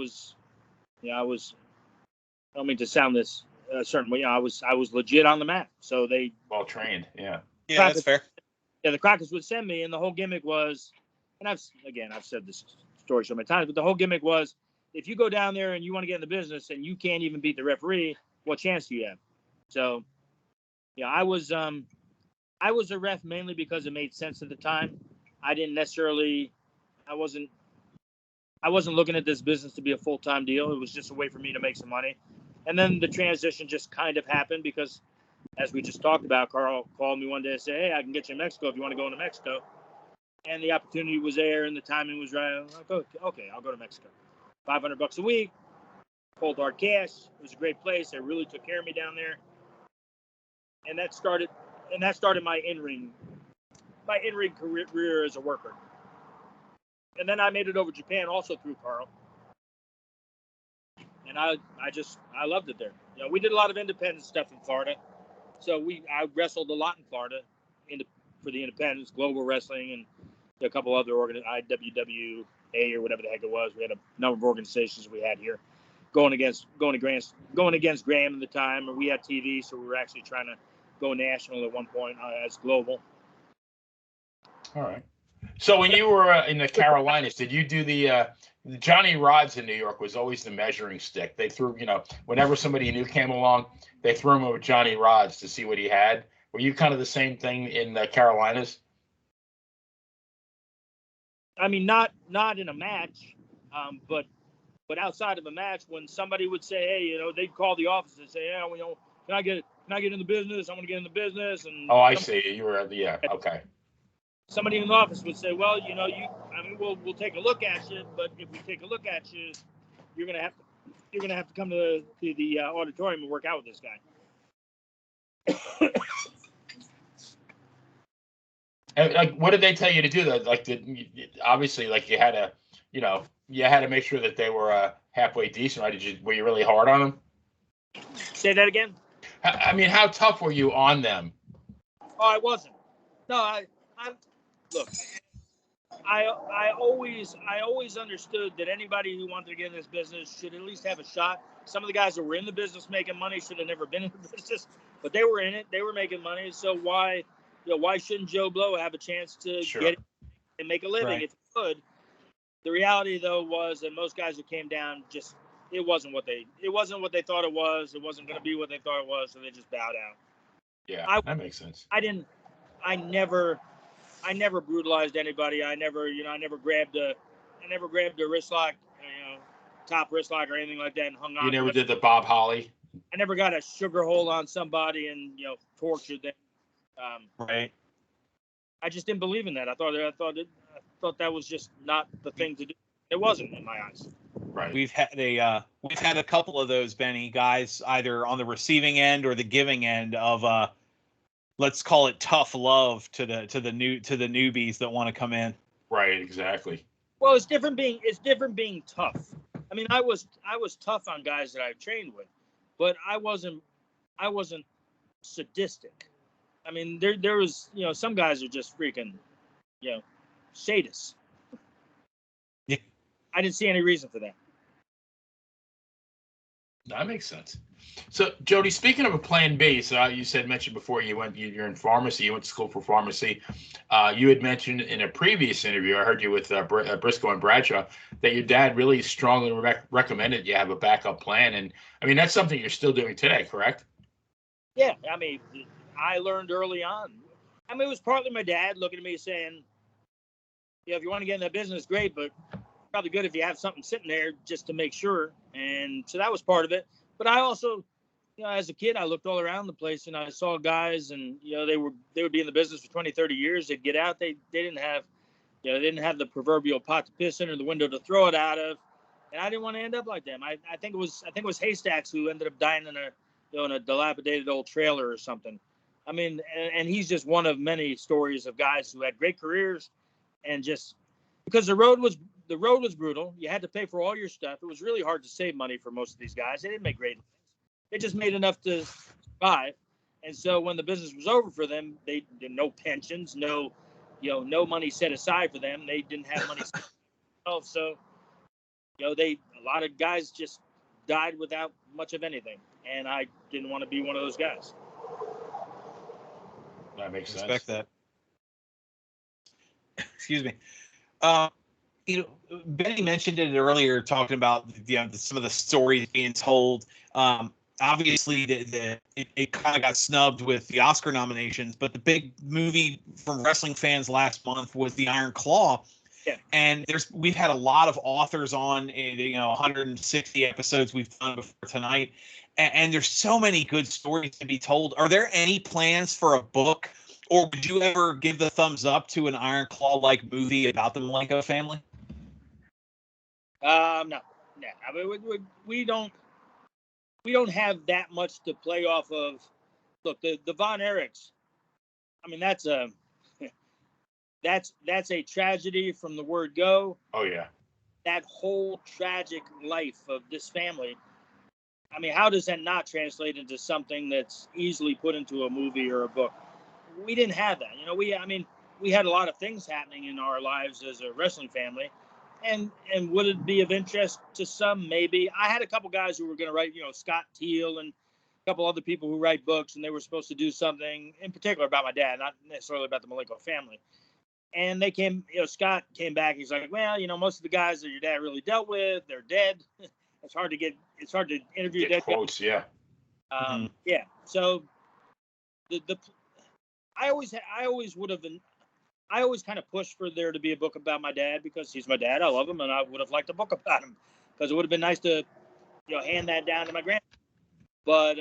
don't mean to sound this a certain way. I was legit on the mat, so they well trained. Yeah, that's fair. Yeah, the Crockets would send me, and the whole gimmick was, and I've said this story so many times, but the whole gimmick was, if you go down there and you want to get in the business and you can't even beat the referee, what chance do you have? So, yeah, I was a ref mainly because it made sense at the time. I wasn't looking at this business to be a full-time deal. It was just a way for me to make some money. And then the transition just kind of happened because, as we just talked about, Carl called me one day and said, hey, I can get you in Mexico if you want to go into Mexico. And the opportunity was there and the timing was right. I'm like, okay, I'll go to Mexico. $500 a week, cold hard cash. It was a great place. They really took care of me down there. And that started my in-ring career as a worker. And then I made it over to Japan also through Carl. And I loved it there. We did a lot of independent stuff in Florida. So I wrestled a lot in Florida for the independents, Global Wrestling, and a couple other IWWA or whatever the heck it was. We had a number of organizations we had here going against Graham at the time, and we had TV, so we were actually trying to go national at one point as Global. All right. So when you were in the Carolinas, did you do the Johnny Rods in New York was always the measuring stick. They threw, whenever somebody new came along, they threw him with Johnny Rods to see what he had. Were you kind of the same thing in the Carolinas? I mean, not in a match, but outside of a match, when somebody would say, hey, they'd call the office and say, yeah, can I get in the business? I want to get in the business. And I see. You were, yeah, okay. Somebody in the office would say, well, we'll take a look at you, but if we take a look at you, you're gonna have to come to the auditorium and work out with this guy. And what did they tell you to do? That obviously, you had to, you had to make sure that they were halfway decent, right? Were you really hard on them? Say that again. I mean, how tough were you on them? Oh, I wasn't. No, look. I always understood that anybody who wanted to get in this business should at least have a shot. Some of the guys that were in the business making money should have never been in the business, but they were in it. They were making money. So why shouldn't Joe Blow have a chance to get it and make a living if he could? The reality, though, was that most guys who came down it wasn't what they thought it was. It wasn't going to be what they thought it was, so they just bowed out. Yeah, that makes sense. I never brutalized anybody. I never grabbed a wrist lock, top wrist lock or anything like that and hung on. You never did the Bob Holly? I never got a sugar hole on somebody and tortured them. Right. I just didn't believe in that. I thought that was just not the thing to do. It wasn't in my eyes. Right. We've had a couple of those, Benny, guys, either on the receiving end or the giving end of let's call it tough love to the newbies that want to come in. Right. Exactly. Well, it's different being tough. I mean, I was tough on guys that I trained with, but I wasn't sadistic. I mean, there was some guys are just freaking sadists. Yeah. I didn't see any reason for that. That makes sense. So, Jody, speaking of a plan B, so you mentioned before you're in pharmacy, you went to school for pharmacy. You had mentioned in a previous interview, I heard you with Briscoe and Bradshaw, that your dad really strongly recommended you have a backup plan. And I mean, that's something you're still doing today, correct? Yeah. I mean, I learned early on. I mean, it was partly my dad looking at me saying, if you want to get in that business, great, but probably good if you have something sitting there just to make sure. And so that was part of it. But I also, as a kid, I looked all around the place and I saw guys and, they would be in the business for 20, 30 years. They'd get out. They didn't have, they didn't have the proverbial pot to piss in or the window to throw it out of. And I didn't want to end up like them. I think it was Haystacks who ended up dying in a dilapidated old trailer or something. I mean, and he's just one of many stories of guys who had great careers and just because the road was brutal. You had to pay for all your stuff. It was really hard to save money for most of these guys. They didn't make great livings. They just made enough to survive. And so when the business was over for them, they did no pensions, no money set aside for them. They didn't have money set aside. So, a lot of guys just died without much of anything. And I didn't want to be one of those guys. That makes sense. Respect that. Excuse me. Benny mentioned it earlier, talking about some of the stories being told. Obviously, it kind of got snubbed with the Oscar nominations, but the big movie from wrestling fans last month was The Iron Claw. Yeah. And we've had a lot of authors on, 160 episodes we've done before tonight, and there's so many good stories to be told. Are there any plans for a book, or would you ever give the thumbs up to an Iron Claw-like movie about the Malenko family? No. I mean, we don't have that much to play off of. Look, the Von Erichs. I mean, that's a tragedy from the word go. Oh yeah. That whole tragic life of this family. I mean, how does that not translate into something that's easily put into a movie or a book? We didn't have that. We had a lot of things happening in our lives as a wrestling family. And would it be of interest to some? Maybe. I had a couple guys who were going to write, Scott Teal and a couple other people who write books, and they were supposed to do something in particular about my dad, not necessarily about the Malenko family. And they came, Scott came back. He's like, well, most of the guys that your dad really dealt with, they're dead. It's hard to interview dead quotes. guys. Yeah. Yeah. So I always kind of pushed for there to be a book about my dad because he's my dad. I love him, and I would have liked a book about him because it would have been nice to, hand that down to my grandson. But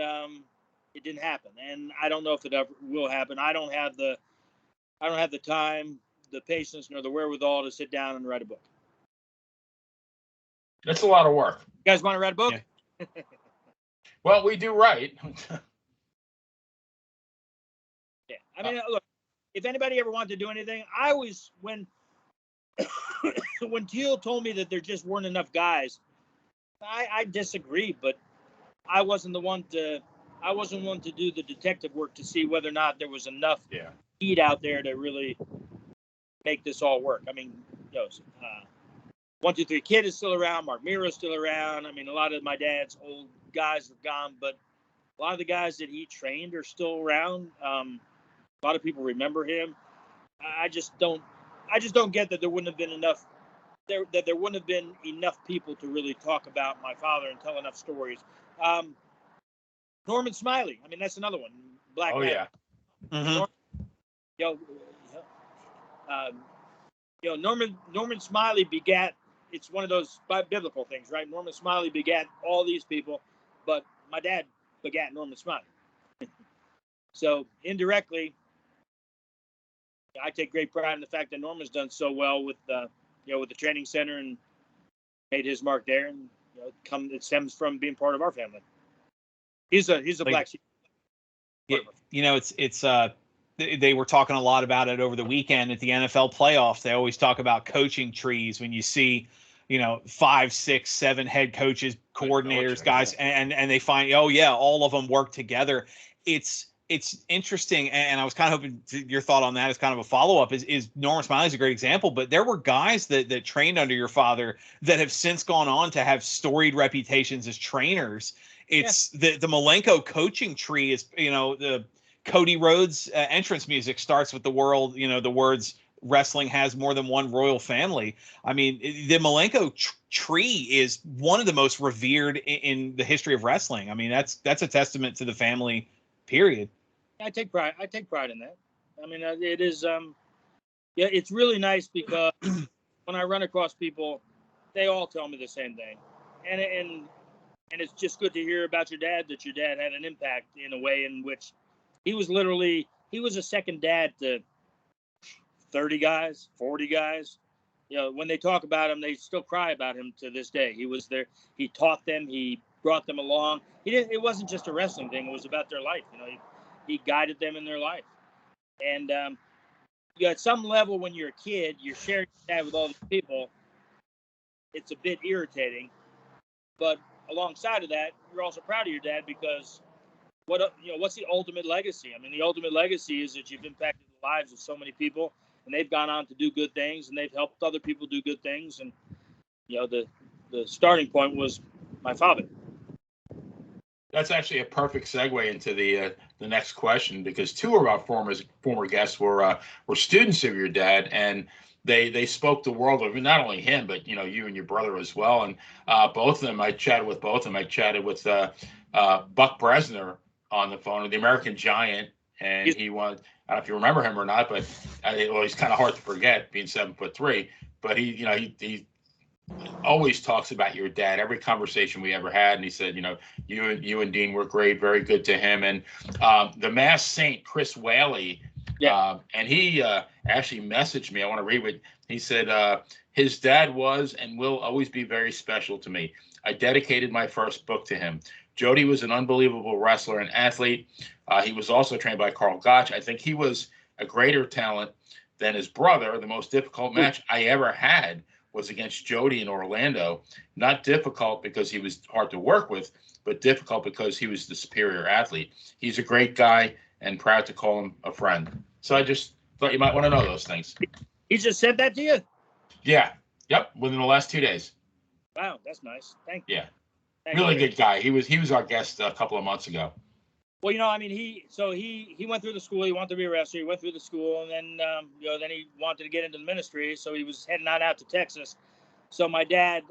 it didn't happen, and I don't know if it ever will happen. I don't have the time, the patience, nor the wherewithal to sit down and write a book. That's a lot of work. You guys want to write a book? Yeah. Well, we do write. Yeah. I mean, look, if anybody ever wanted to do anything, I always, when Teal told me that there just weren't enough guys, I disagree, but I wasn't one to do the detective work to see whether or not there was enough heat out there to really make this all work. I mean, 1, 2, 3 Kid is still around. Mark Miro's still around. I mean, a lot of my dad's old guys are gone, but a lot of the guys that he trained are still around. A lot of people remember him. I just don't get that there wouldn't have been enough. There wouldn't have been enough people to really talk about my father and tell enough stories. Norman Smiley. I mean, that's another one. Black. Oh man. yeah. Mm-hmm. Norman Smiley begat. It's one of those biblical things, right? Norman Smiley begat all these people, but my dad begat Norman Smiley. So indirectly, I take great pride in the fact that Norman's done so well with with the training center and made his mark there, and it stems from being part of our family. He's a black sheep. Yeah, it's they were talking a lot about it over the weekend at the NFL playoffs. They always talk about coaching trees when you see, 5, 6, 7 head coaches, coordinators, guys, and they find, oh yeah, all of them work together. It's interesting, and I was kind of hoping your thought on that as kind of a follow-up. Is Norman Smiley's a great example, but there were guys that trained under your father that have since gone on to have storied reputations as trainers. It's the Malenko coaching tree is, the Cody Rhodes entrance music starts with the words wrestling has more than one royal family. I mean, the Malenko tree is one of the most revered in the history of wrestling. I mean, that's a testament to the family, period. I take pride in that. I mean, it is, it's really nice because when I run across people, they all tell me the same thing. And it's just good to hear about your dad, that your dad had an impact in a way in which he was a second dad to 30 guys, 40 guys. When they talk about him, they still cry about him to this day. He was there. He taught them. He brought them along. It wasn't just a wrestling thing. It was about their life. He guided them in their life. And at some level, when you're a kid, you're sharing that with all these people. It's a bit irritating, but alongside of that, you're also proud of your dad because what's the ultimate legacy? I mean, the ultimate legacy is that you've impacted the lives of so many people, and they've gone on to do good things, and they've helped other people do good things. And the starting point was my father. That's actually a perfect segue into the next question, because two of our former guests were students of your dad, and they spoke the world of not only him, but you and your brother as well. And both of them, I chatted with both of them. I chatted with Buck Bresner on the phone, the American Giant, and he was, I don't know if you remember him or not, but he's kind of hard to forget, being 7'3". But he always talks about your dad, every conversation we ever had, and he said, you and Dean were great, very good to him. And the Masked Saint, Chris Whaley, and he actually messaged me. I want to read what he said. His dad was and will always be very special to me. I dedicated my first book to him. Jody was an unbelievable wrestler and athlete. He was also trained by Carl Gotch. I think he was a greater talent than his brother. The most difficult match I ever had was against Jody in Orlando. Not difficult because he was hard to work with, but difficult because he was the superior athlete. He's a great guy and proud to call him a friend. So I just thought you might want to know those things. He just said that to you? Yeah. Yep. Within the last 2 days. Wow, that's nice. Thank you. Yeah. Really good guy. He was our guest a couple of months ago. Well, I mean, he went through the school. He wanted to be a wrestler. He went through the school, and then then he wanted to get into the ministry. So he was heading out to Texas. So my dad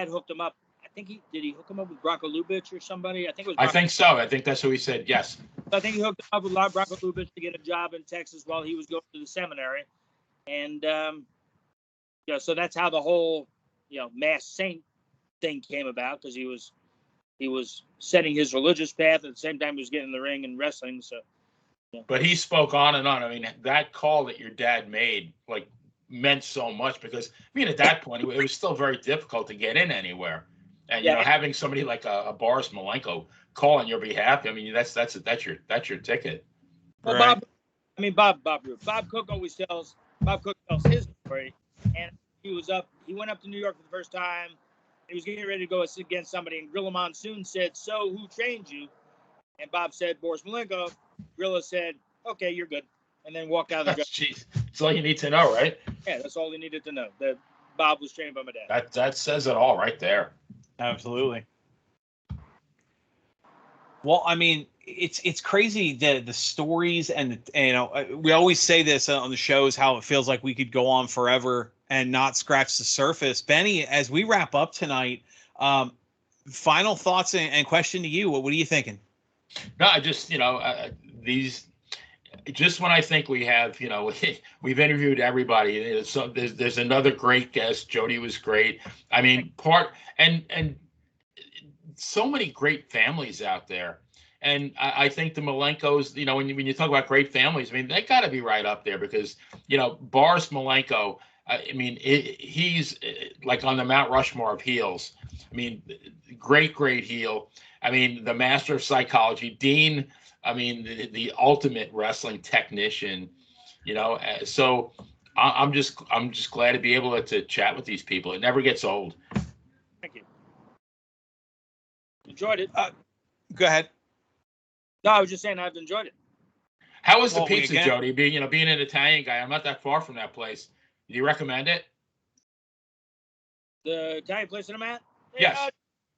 hooked him up. I think did he hook him up with Bronco Lubitsch or somebody? I think it was. I think so. I think that's who he said. Yes. I think he hooked him up with Bronco Lubitsch to get a job in Texas while he was going to the seminary, and so that's how the whole Masked Saint thing came about, because he was setting his religious path at the same time he was getting in the ring and wrestling. So, But he spoke on and on. I mean, that call that your dad made meant so much, because at that point it was still very difficult to get in anywhere, and having somebody like a Boris Malenko call on your behalf, I mean that's your ticket. Well, right. Bob Cook always tells his story, and he went up to New York for the first time. He was getting ready to go against somebody, and Gorilla Monsoon said, "So who trained you?" And Bob said, "Boris Malenko." Gorilla said, "Okay, you're good," and then walked out of the Jeez, that's all you need to know, right? Yeah, that's all he needed to know. That Bob was trained by my dad. That says it all right there. Absolutely. Well, I mean, it's crazy the stories, and we always say this on the shows, how it feels like we could go on forever and not scratch the surface. Benny, as we wrap up tonight, final thoughts and question to you. What are you thinking? No, I just these. Just when I think we have, we've interviewed everybody. So there's another great guest. Jody was great. I mean, and so many great families out there. And I think the Malenkos, you know, when you talk about great families, I mean, they got to be right up there because, you know, Boris Malenko, I mean, he's like on the Mount Rushmore of heels. I mean, great heel. I mean, the master of psychology. Dean, I mean, the ultimate wrestling technician. You know, so I'm just glad to be able to chat with these people. It never gets old. Thank you. Enjoyed it. Go ahead. No, I was just saying I've enjoyed it. How was the Well, pizza, Jody? Being an Italian guy, I'm not that far from that place. Do you recommend it? The Italian place that I'm at? Yes.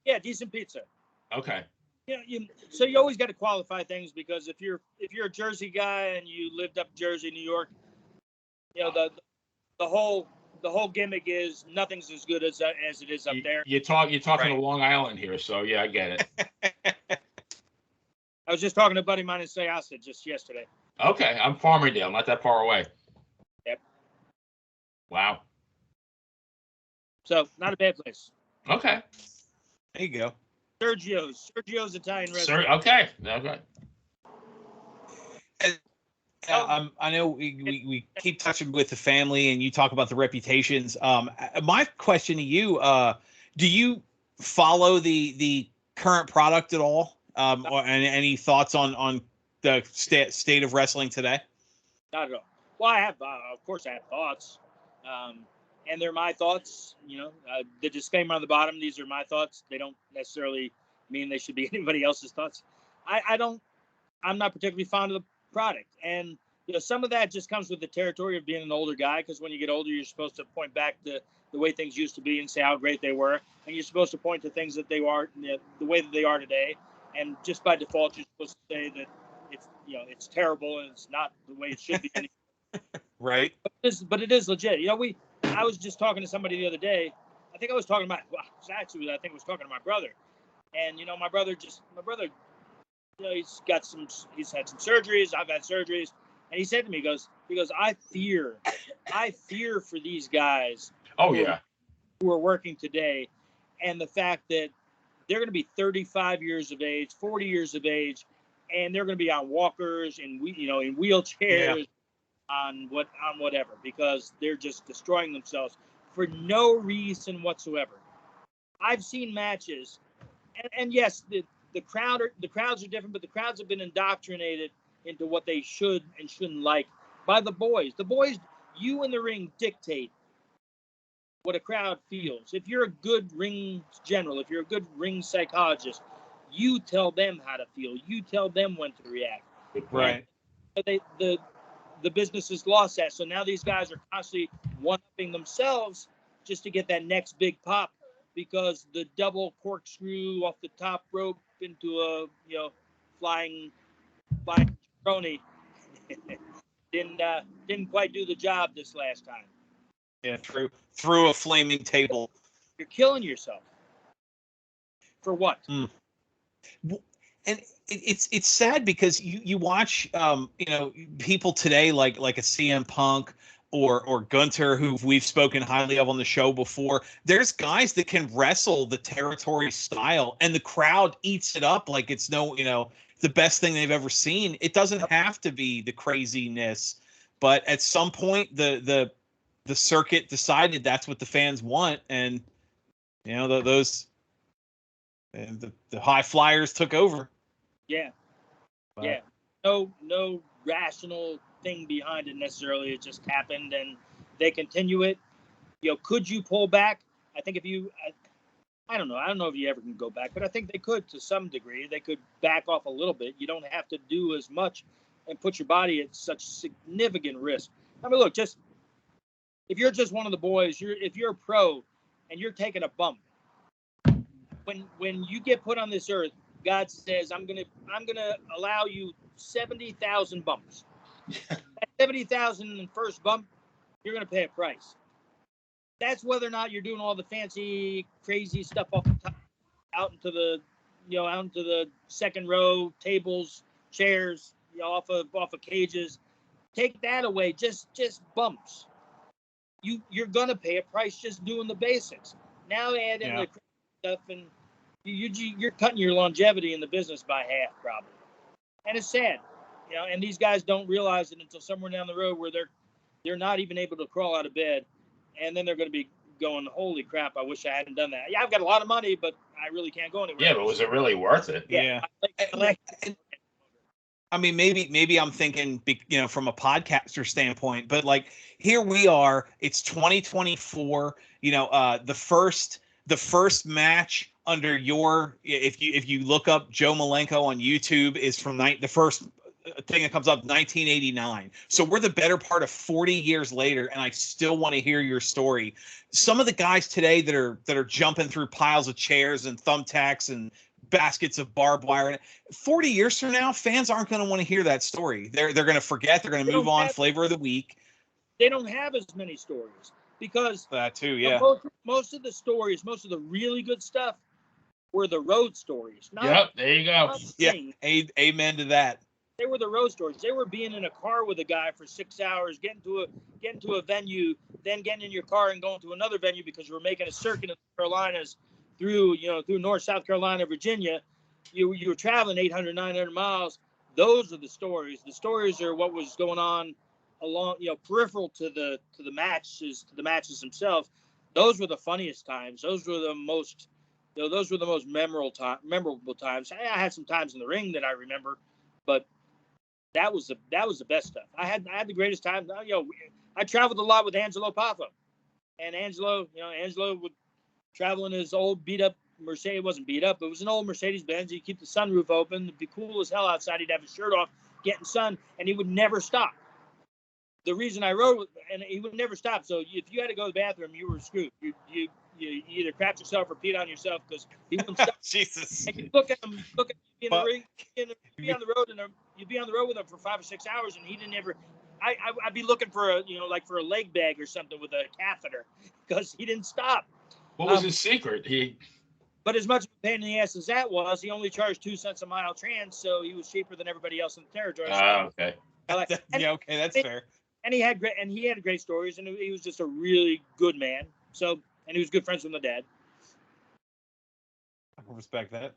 Yeah, decent pizza. Okay. So you always got to qualify things, because if you're a Jersey guy and you lived up Jersey, New York, you know, the whole gimmick is nothing's as good as it is up there. You're talking Right. to Long Island here, so yeah, I get it. I was just talking to a buddy of mine in Syosset just yesterday. Okay, I'm Farmingdale, not that far away. Yep. Wow. So not a bad place. Okay. There you go. Sergio's Italian restaurant. Okay. I know we keep touching with the family, and you talk about the reputations. My question to you: do you follow the current product at all, or any thoughts on the state of wrestling today? Not at all. Well, I have, of course, I have thoughts, and they're my thoughts. You know, the disclaimer on the bottom: these are my thoughts. They don't necessarily mean they should be anybody else's thoughts. I'm not particularly fond of the product, and you know, some of that just comes with the territory of being an older guy, because when you get older, you're supposed to point back to the way things used to be and say how great they were, and you're supposed to point to things that they are the way that they are today, and just by default, you're supposed to say that it's terrible and it's not the way it should be anymore. Right. But it is legit. You know, I was just talking to somebody the other day. I think I was talking to my brother, and you know, my brother, you know, he's had some surgeries. I've had surgeries. And he said to me, he goes, I fear for these guys. Oh, who are working today, and the fact that they're going to be 35 years of age, 40 years of age, and they're going to be on walkers and in wheelchairs, on whatever, because they're just destroying themselves for no reason whatsoever. I've seen matches, and yes, the crowds are different, but the crowds have been indoctrinated into what they should and shouldn't like by the boys. The boys, you in the ring dictate what a crowd feels. If you're a good ring general, if you're a good ring psychologist, you tell them how to feel. You tell them when to react. Right. The business has lost that. So now these guys are constantly one-upping themselves just to get that next big pop, because the double corkscrew off the top rope into a flying crony didn't quite do the job this last time. Yeah, through a flaming table. You're killing yourself. For what? And it's sad, because you watch people today like a CM Punk or Gunter, who we've spoken highly of on the show before. There's guys that can wrestle the territory style, and the crowd eats it up like it's the best thing they've ever seen. It doesn't have to be the craziness, but at some point the circuit decided that's what the fans want, and the high flyers took over. Yeah. Yeah. No rational thing behind it necessarily. It just happened, and they continue it. Could you pull back? I think I don't know. I don't know if you ever can go back, but I think they could to some degree. They could back off a little bit. You don't have to do as much and put your body at such significant risk. I mean, look, if you're just one of the boys, if you're a pro and you're taking a bump, when you get put on this earth, God says, I'm gonna allow you 70,000 bumps. That 70,000 first bump, you're gonna pay a price. That's whether or not you're doing all the fancy, crazy stuff off the top, out into the second row, tables, chairs, off of cages. Take that away, just bumps. You're gonna pay a price just doing the basics. Now add in the stuff, and you're cutting your longevity in the business by half, probably. and it's sad, and these guys don't realize it until somewhere down the road where they're not even able to crawl out of bed, and then they're going to be going, holy crap, I wish I hadn't done that. Yeah, I've got a lot of money, but I really can't go anywhere. Yeah, but was it really worth it? Yeah. I mean, maybe I'm thinking, from a podcaster standpoint, but like here we are, it's 2024, the first match under if you look up Joe Malenko on YouTube is from the first thing that comes up 1989. So we're the better part of 40 years later, and I still want to hear your story. Some of the guys today that are jumping through piles of chairs and thumbtacks and baskets of barbed wire, 40 years from now, fans aren't going to want to hear that story. They're going to forget. They're going to move on. Flavor of the week. They don't have as many stories because that too. Yeah. Most of the stories, most of the really good stuff, were the road stories. Yep. There you go. Yeah. Amen to that. They were the road stories. They were being in a car with a guy for 6 hours, getting to a venue, then getting in your car and going to another venue because you were making a circuit in the Carolinas through North, South Carolina, Virginia. You were traveling 800, 900 miles. Those are the stories. The stories are what was going on along, peripheral to the matches themselves. Those were the funniest times. Those were the most memorable times. I had some times in the ring that I remember, but that was the best stuff. I had the greatest time. I traveled a lot with Angelo Poffo, and Angelo would travel in his old beat up Mercedes. It wasn't beat up, it was an old Mercedes Benz. He'd keep the sunroof open. It'd be cool as hell outside. He'd have his shirt off, getting sun, and he would never stop. The reason I rode and he would never stop. So if you had to go to the bathroom, you were screwed. You either crapped yourself or peed on yourself because he wouldn't stop. Jesus. And you look at him in the ring, you'd be on the road, and you'd be on the road with him for 5 or 6 hours, and he didn't ever. I'd be looking for a leg bag or something with a catheter because he didn't stop. What was his secret? But as much of a pain in the ass as that was, he only charged 2 cents a mile trans, so he was cheaper than everybody else in the territory. Okay. Okay, that's fair. And he had great stories, and he was just a really good man. So, and he was good friends with my dad. I can respect that.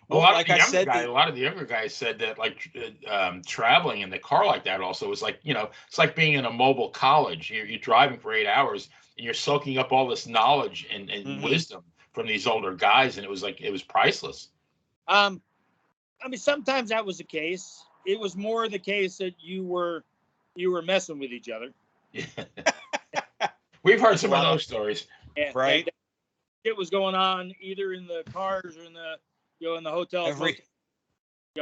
Well, a lot of the younger guys said that traveling in the car like that also was like, it's like being in a mobile college. You're driving for 8 hours and you're soaking up all this knowledge and wisdom from these older guys, and it was priceless. I mean, sometimes that was the case. It was more the case that you were messing with each other. Yeah. We've heard some of those stories. Yeah, right. It was going on either in the cars or in the hotels,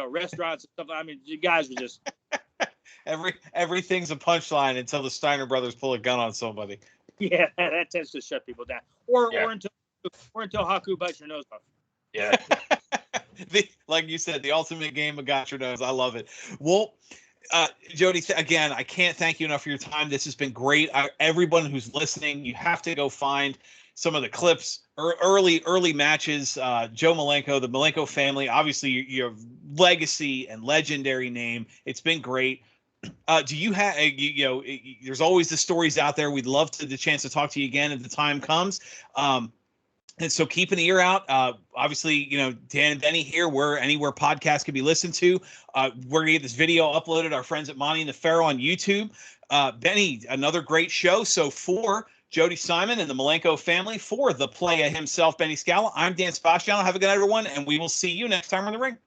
restaurants and stuff. I mean, you guys were just everything's a punchline until the Steiner brothers pull a gun on somebody. Yeah, that tends to shut people down. Or until Haku bites your nose off. Yeah. Like you said, the ultimate game of got your nose. I love it. Well, Jody, again, I can't thank you enough for your time. This has been great. Everyone who's listening, you have to go find some of the clips, early matches. Joe Malenko, the Malenko family, obviously your legacy and legendary name. It's been great. Do you have, there's always the stories out there. We'd love the chance to talk to you again if the time comes. And so keep an ear out. Obviously, Dan and Benny here, anywhere podcasts can be listened to. We're going to get this video uploaded. Our friends at Monty and the Pharaoh on YouTube. Benny, another great show. So for Jody Simon and the Malenko family, for the playa himself, Benny Scala, I'm Dan Sebastiano. Have a good night, everyone, and we will see you next time on the ring.